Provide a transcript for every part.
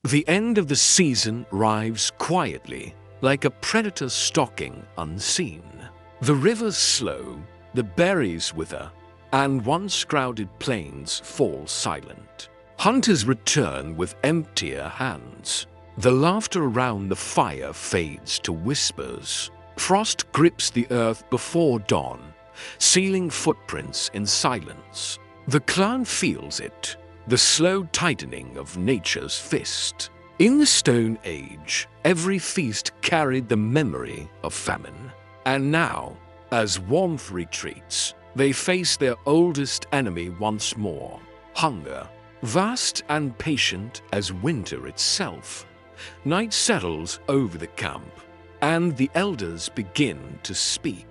The end of the season arrives quietly, like a predator stalking unseen. The rivers slow, the berries wither, and once crowded plains fall silent. Hunters return with emptier hands. The laughter around the fire fades to whispers. Frost grips the earth before dawn, sealing footprints in silence. The clan feels it, the slow tightening of nature's fist. In the Stone Age, every feast carried the memory of famine. And now, as warmth retreats, they face their oldest enemy once more, hunger. Vast and patient as winter itself, night settles over the camp, and the elders begin to speak.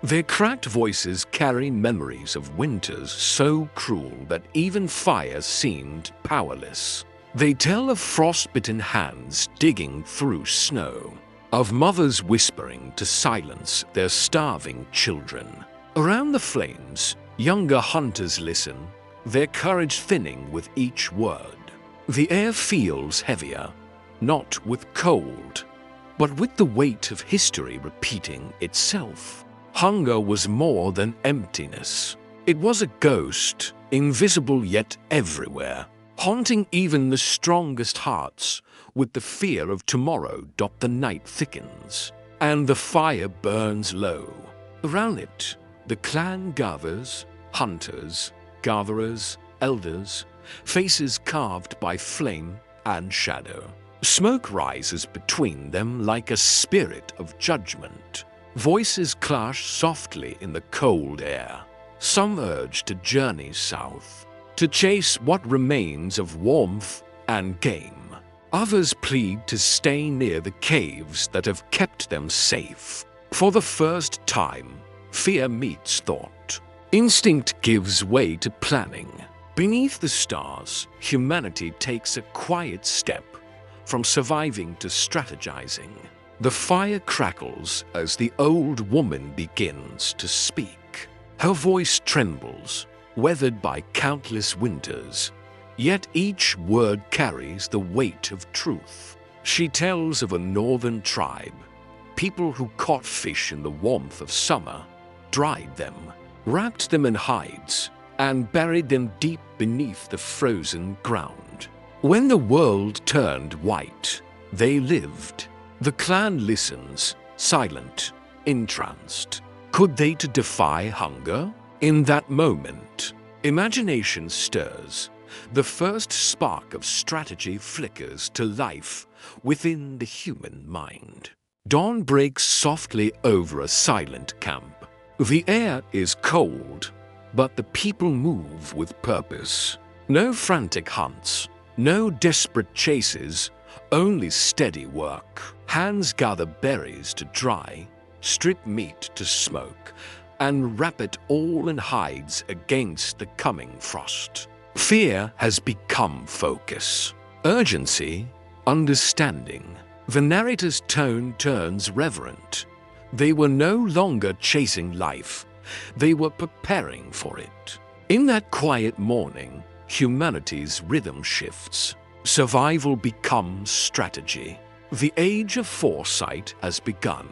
Their cracked voices carry memories of winters so cruel that even fire seemed powerless. They tell of frostbitten hands digging through snow, of mothers whispering to silence their starving children. Around the flames, younger hunters listen, their courage thinning with each word. The air feels heavier, not with cold, but with the weight of history repeating itself. Hunger was more than emptiness. It was a ghost, invisible yet everywhere, haunting even the strongest hearts. With the fear of tomorrow, the night thickens, and the fire burns low. Around it, the clan gathers, hunters, gatherers, elders, faces carved by flame and shadow. Smoke rises between them like a spirit of judgment. Voices clash softly in the cold air. Some urge to journey south, to chase what remains of warmth and game. Others plead to stay near the caves that have kept them safe. For the first time, fear meets thought. Instinct gives way to planning. Beneath the stars, humanity takes a quiet step from surviving to strategizing. The fire crackles as the old woman begins to speak. Her voice trembles, weathered by countless winters, yet each word carries the weight of truth. She tells of a northern tribe, people who caught fish in the warmth of summer, dried them, wrapped them in hides, and buried them deep beneath the frozen ground. When the world turned white, they lived. The clan listens, silent, entranced. Could they to defy hunger? In that moment, imagination stirs. The first spark of strategy flickers to life within the human mind. Dawn breaks softly over a silent camp. The air is cold, but the people move with purpose. No frantic hunts, no desperate chases, only steady work. Hands gather berries to dry, strip meat to smoke, and wrap it all in hides against the coming frost. Fear has become focus. Urgency, understanding. The narrator's tone turns reverent. They were no longer chasing life. They were preparing for it. In that quiet morning, humanity's rhythm shifts. Survival becomes strategy. The age of foresight has begun.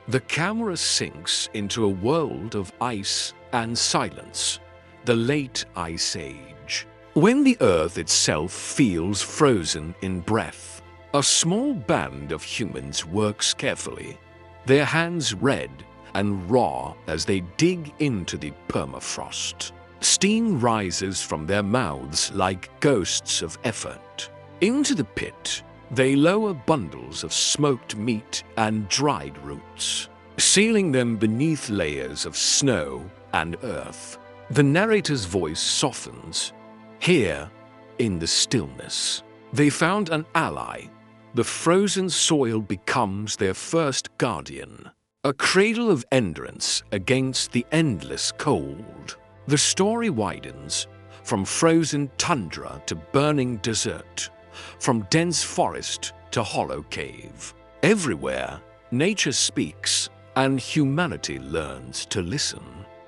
The camera sinks into a world of ice and silence, the late Ice Age. When the earth itself feels frozen in breath, a small band of humans works carefully, their hands red and raw as they dig into the permafrost. Steam rises from their mouths like ghosts of effort. Into the pit, they lower bundles of smoked meat and dried roots, sealing them beneath layers of snow and earth. The narrator's voice softens. Here, in the stillness, they found an ally. The frozen soil becomes their first guardian, a cradle of endurance against the endless cold. The story widens, from frozen tundra to burning desert, from dense forest to hollow cave. Everywhere, nature speaks, and humanity learns to listen.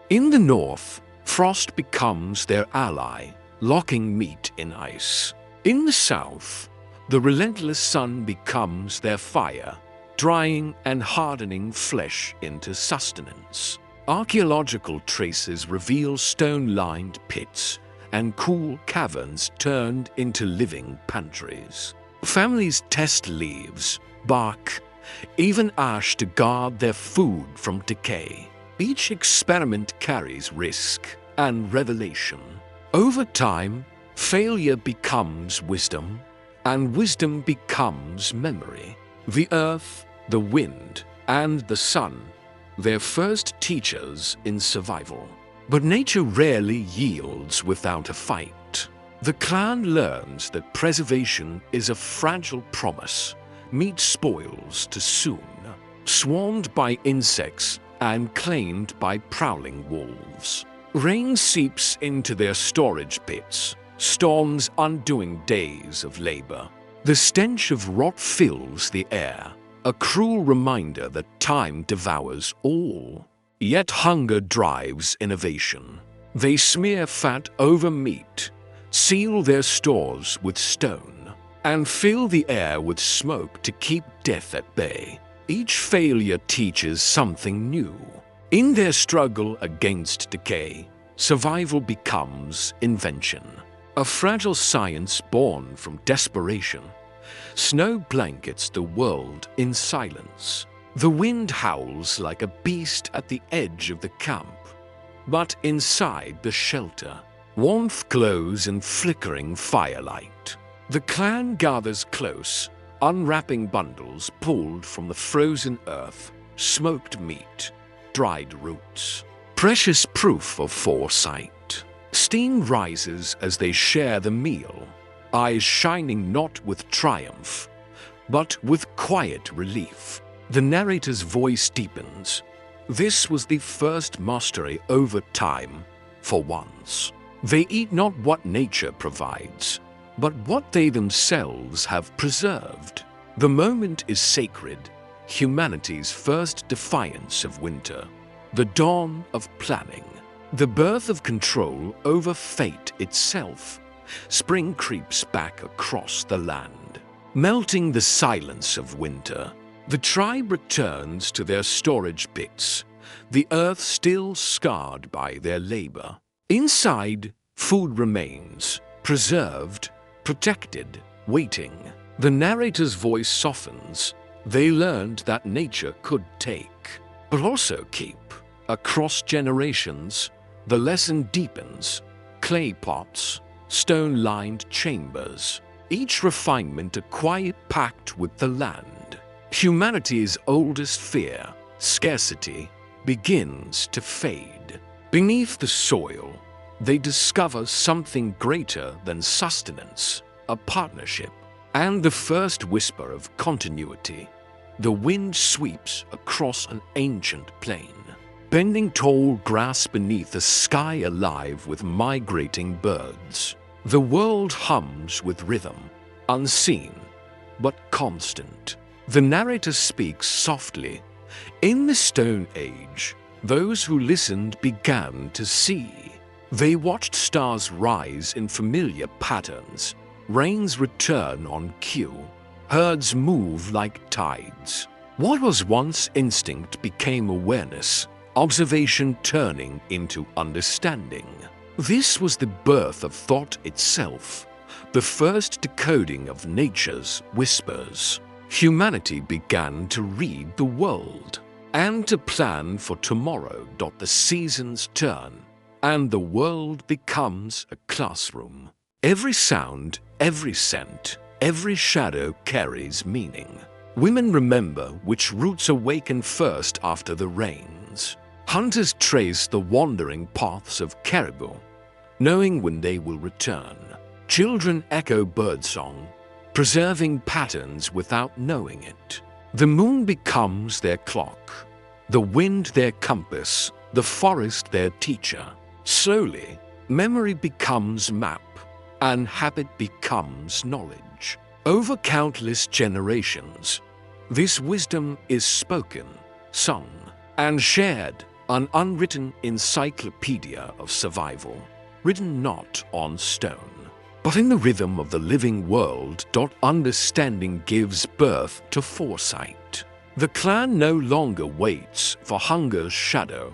In the north, frost becomes their ally, locking meat in ice. In the south, The relentless sun becomes their fire, drying and hardening flesh into sustenance. Archaeological traces reveal stone-lined pits and cool caverns turned into living pantries. Families test leaves, bark, even ash to guard their food from decay. Each experiment carries risk and revelation. Over time, failure becomes wisdom, and wisdom becomes memory. The earth, the wind, and the sun, their first teachers in survival. But nature rarely yields without a fight. The clan learns that preservation is a fragile promise. Meat spoils too soon, swarmed by insects and claimed by prowling wolves. Rain seeps into their storage pits, storms undoing days of labor. The stench of rot fills the air, a cruel reminder that time devours all. Yet hunger drives innovation. They smear fat over meat, seal their stores with stone, and fill the air with smoke to keep death at bay. Each failure teaches something new. In their struggle against decay, survival becomes invention. A fragile science born from desperation. Snow blankets the world in silence. The wind howls like a beast at the edge of the camp. But inside the shelter, warmth glows in flickering firelight. The clan gathers close, unwrapping bundles pulled from the frozen earth, smoked meat, dried roots. Precious proof of foresight. Steam rises as they share the meal, eyes shining not with triumph, but with quiet relief. The narrator's voice deepens. This was the first mastery over time, for once. They eat not what nature provides, but what they themselves have preserved. The moment is sacred, humanity's first defiance of winter, the dawn of planning, the birth of control over fate itself. Spring creeps back across the land, melting the silence of winter. The tribe returns to their storage pits, the earth still scarred by their labor. Inside, food remains, preserved, protected, waiting. The narrator's voice softens. They learned that nature could take, but also keep. Across generations, the lesson deepens. Clay pots, stone-lined chambers, each refinement a quiet pact with the land. Humanity's oldest fear, scarcity, begins to fade. Beneath the soil, they discover something greater than sustenance, a partnership, and the first whisper of continuity. The wind sweeps across an ancient plain, bending tall grass beneath a sky alive with migrating birds. The world hums with rhythm, unseen but constant. The narrator speaks softly. In the Stone Age, those who listened began to see. They watched stars rise in familiar patterns, rains return on cue, herds move like tides. What was once instinct became awareness, observation turning into understanding. This was the birth of thought itself, the first decoding of nature's whispers. Humanity began to read the world and to plan for tomorrow. The seasons turn, and the world becomes a classroom. Every sound, every scent, every shadow carries meaning. Women remember which roots awaken first after the rains. Hunters trace the wandering paths of caribou, knowing when they will return. Children echo birdsong, preserving patterns without knowing it. The moon becomes their clock, the wind their compass, the forest their teacher. Slowly, memory becomes map, and habit becomes knowledge. Over countless generations, this wisdom is spoken, sung, and shared, an unwritten encyclopedia of survival, written not on stone, But in the rhythm of the living world, understanding gives birth to foresight. The clan no longer waits for hunger's shadow.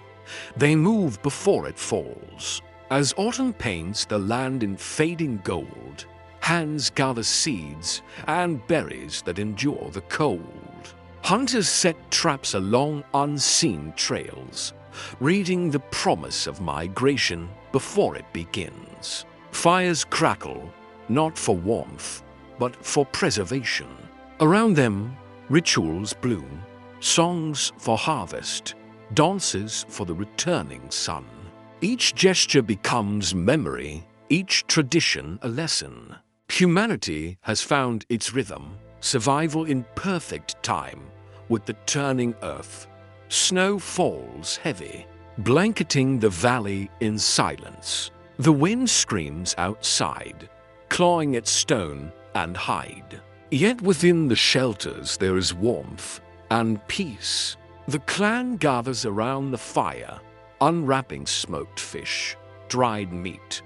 They move before it falls. As autumn paints the land in fading gold, hands gather seeds and berries that endure the cold. Hunters set traps along unseen trails, reading the promise of migration before it begins. Fires crackle, not for warmth, but for preservation. Around them, rituals bloom, songs for harvest, dances for the returning sun. Each gesture becomes memory, each tradition a lesson. Humanity has found its rhythm, survival in perfect time, with the turning earth. Snow falls heavy, blanketing the valley in silence. The wind screams outside, clawing at stone and hide. Yet within the shelters there is warmth and peace. The clan gathers around the fire, unwrapping smoked fish, dried meat,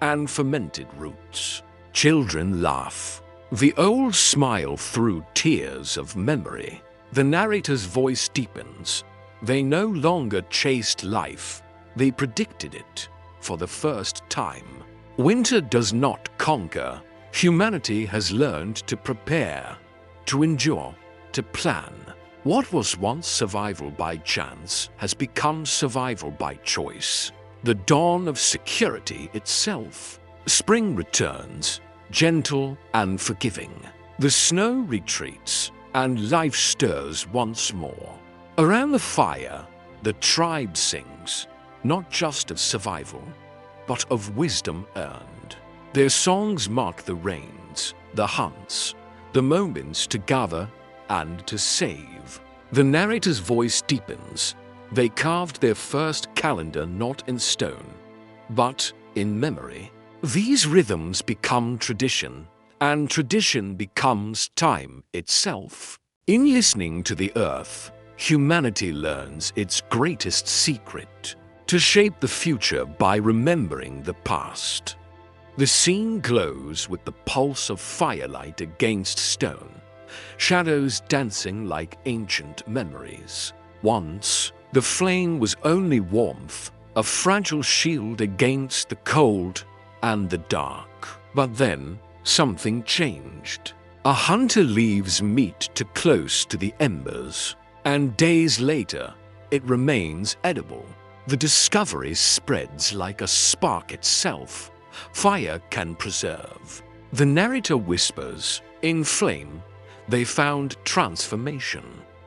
and fermented roots. Children laugh. The old smile through tears of memory. The narrator's voice deepens. They no longer chased life, they predicted it for the first time. Winter does not conquer. Humanity has learned to prepare, to endure, to plan. What was once survival by chance has become survival by choice. The dawn of security itself. Spring returns, gentle and forgiving. The snow retreats, and life stirs once more. Around the fire, the tribe sings, not just of survival, but of wisdom earned. Their songs mark the rains, the hunts, the moments to gather and to save. The narrator's voice deepens. They carved their first calendar not in stone, but in memory. These rhythms become tradition, and tradition becomes time itself. In listening to the earth, humanity learns its greatest secret: to shape the future by remembering the past. The scene glows with the pulse of firelight against stone, shadows dancing like ancient memories. Once, the flame was only warmth, a fragile shield against the cold and the dark. But then, something changed. A hunter leaves meat too close to the embers, and days later, it remains edible. The discovery spreads like a spark itself. Fire can preserve. The narrator whispers, in flame, they found transformation.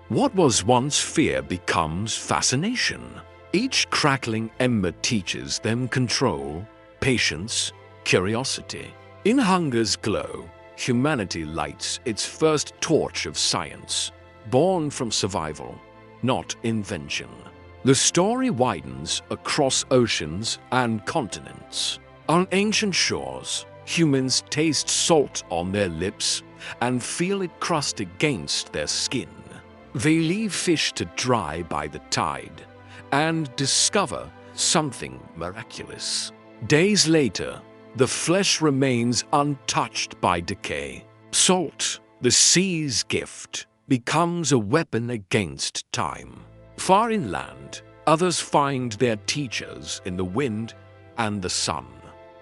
What was once fear becomes fascination. Each crackling ember teaches them control, patience, curiosity. In hunger's glow, humanity lights its first torch of science, born from survival, not invention. The story widens across oceans and continents. On ancient shores, humans taste salt on their lips and feel it crust against their skin. They leave fish to dry by the tide and discover something miraculous. Days later, the flesh remains untouched by decay. Salt, the sea's gift, becomes a weapon against time. Far inland, others find their teachers in the wind and the sun,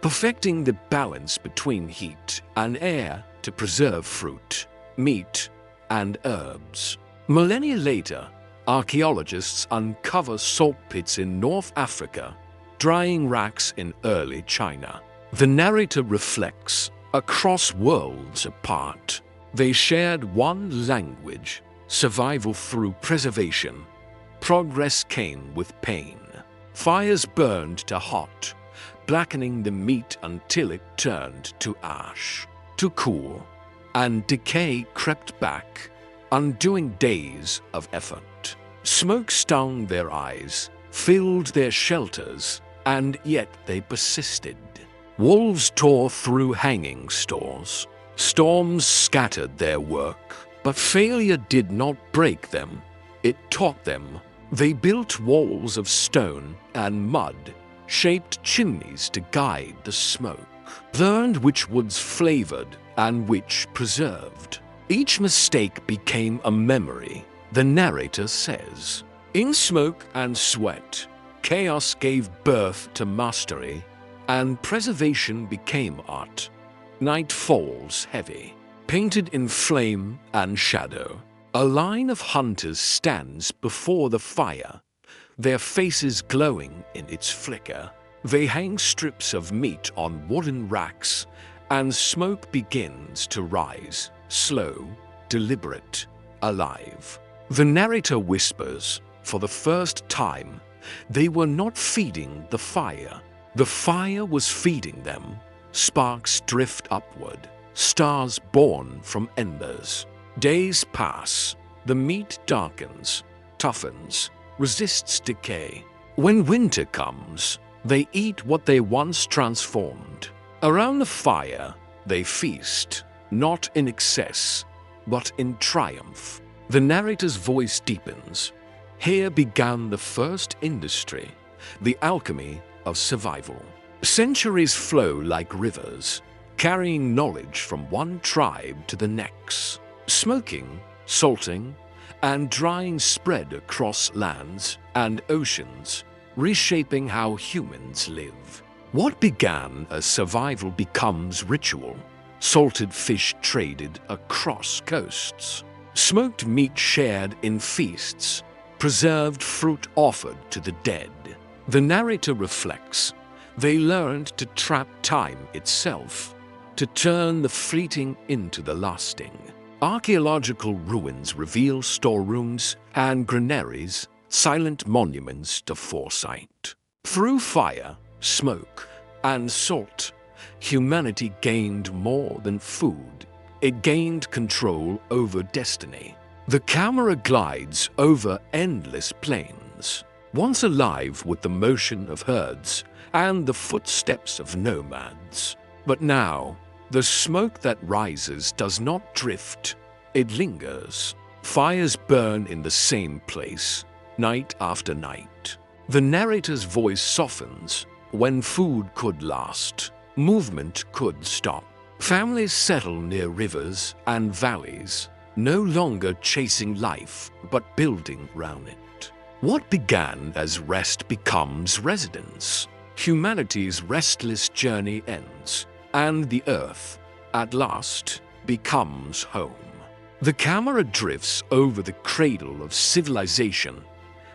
perfecting the balance between heat and air to preserve fruit, meat, and herbs. Millennia later, archaeologists uncover salt pits in North Africa, drying racks in early China. The narrator reflects, across worlds apart, they shared one language, survival through preservation. Progress came with pain. Fires burned to hot, blackening the meat until it turned to ash, to cool, and decay crept back, undoing days of effort. Smoke stung their eyes, filled their shelters, and yet they persisted. Wolves tore through hanging stores. Storms scattered their work, but failure did not break them. It taught them. They built walls of stone and mud, shaped chimneys to guide the smoke. learned which woods flavored and which preserved. Each mistake became a memory, the narrator says. In smoke and sweat, chaos gave birth to mastery, and preservation became art. Night falls heavy, painted in flame and shadow. A line of hunters stands before the fire, their faces glowing in its flicker. They hang strips of meat on wooden racks, and smoke begins to rise, slow, deliberate, alive. The narrator whispers, for the first time, they were not feeding the fire. The fire was feeding them. Sparks drift upward, stars born from embers. Days pass, the meat darkens, toughens, resists decay. When winter comes, they eat what they once transformed. Around the fire, they feast, not in excess, but in triumph. The narrator's voice deepens. Here began the first industry, the alchemy of survival. Centuries flow like rivers, carrying knowledge from one tribe to the next. Smoking, salting, and drying spread across lands and oceans, reshaping how humans live. What began as survival becomes ritual. Salted fish traded across coasts. Smoked meat shared in feasts. Preserved fruit offered to the dead. The narrator reflects. They learned to trap time itself, to turn the fleeting into the lasting. Archaeological ruins reveal storerooms and granaries, silent monuments to foresight. Through fire, smoke, and salt, humanity gained more than food. It gained control over destiny. The camera glides over endless plains, once alive with the motion of herds and the footsteps of nomads. But now, the smoke that rises does not drift, it lingers. Fires burn in the same place, night after night. The narrator's voice softens. When food could last, movement could stop. Families settle near rivers and valleys, no longer chasing life, but building round it. What began as rest becomes residence. Humanity's restless journey ends, and the earth, at last, becomes home. The camera drifts over the cradle of civilization.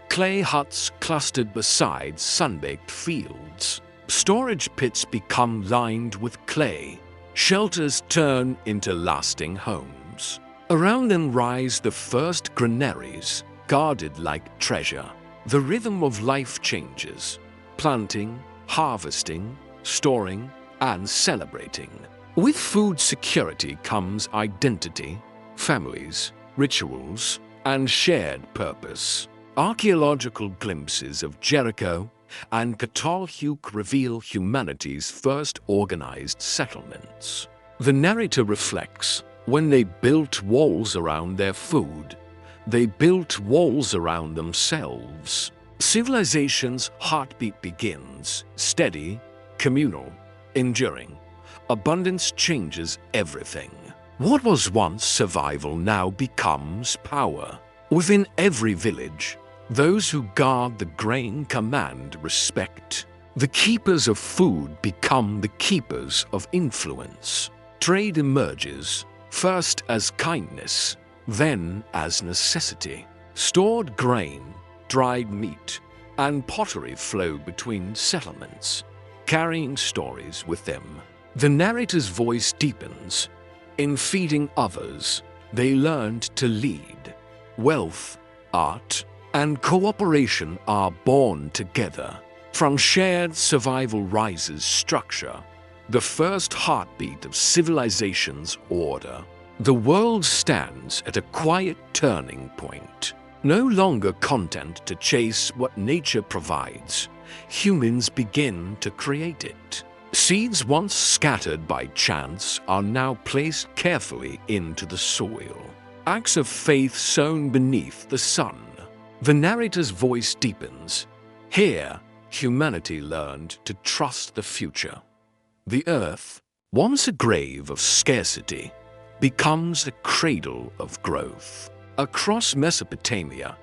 Clay huts clustered beside sun-baked fields. Storage pits become lined with clay. Shelters turn into lasting homes. Around them rise the first granaries, guarded like treasure. The rhythm of life changes. Planting, harvesting, storing, and celebrating. With food security comes identity, families, rituals, and shared purpose. Archaeological glimpses of Jericho and Catalhuk reveal humanity's first organized settlements. The narrator reflects, when they built walls around their food, they built walls around themselves. Civilization's heartbeat begins, steady, communal, enduring. Abundance changes everything. What was once survival now becomes power. Within every village, those who guard the grain command respect. The keepers of food become the keepers of influence. Trade emerges, first as kindness, then as necessity. Stored grain, dried meat, and pottery flow between settlements, carrying stories with them. The narrator's voice deepens. In feeding others, they learned to lead. Wealth, art, and cooperation are born together. From shared survival rises structure, the first heartbeat of civilization's order. The world stands at a quiet turning point. No longer content to chase what nature provides, humans begin to create it. Seeds once scattered by chance are now placed carefully into the soil. Acts of faith sown beneath the sun. The narrator's voice deepens. Here, humanity learned to trust the future. The earth, once a grave of scarcity, becomes a cradle of growth. Across Mesopotamia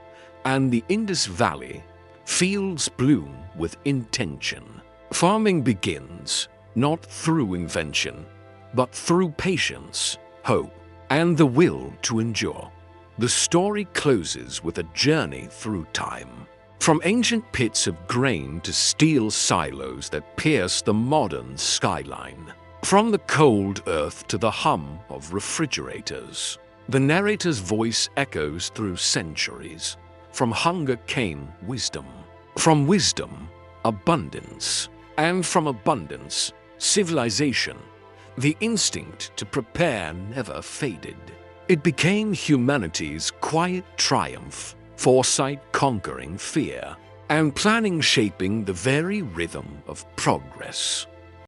and the Indus Valley, fields bloom with intention. Farming begins not through invention, but through patience, hope, and the will to endure. The story closes with a journey through time. From ancient pits of grain to steel silos that pierce the modern skyline. From the cold earth to the hum of refrigerators. The narrator's voice echoes through centuries. From hunger came wisdom. From wisdom, abundance. And from abundance, civilization. The instinct to prepare never faded. It became humanity's quiet triumph, foresight conquering fear, and planning shaping the very rhythm of progress.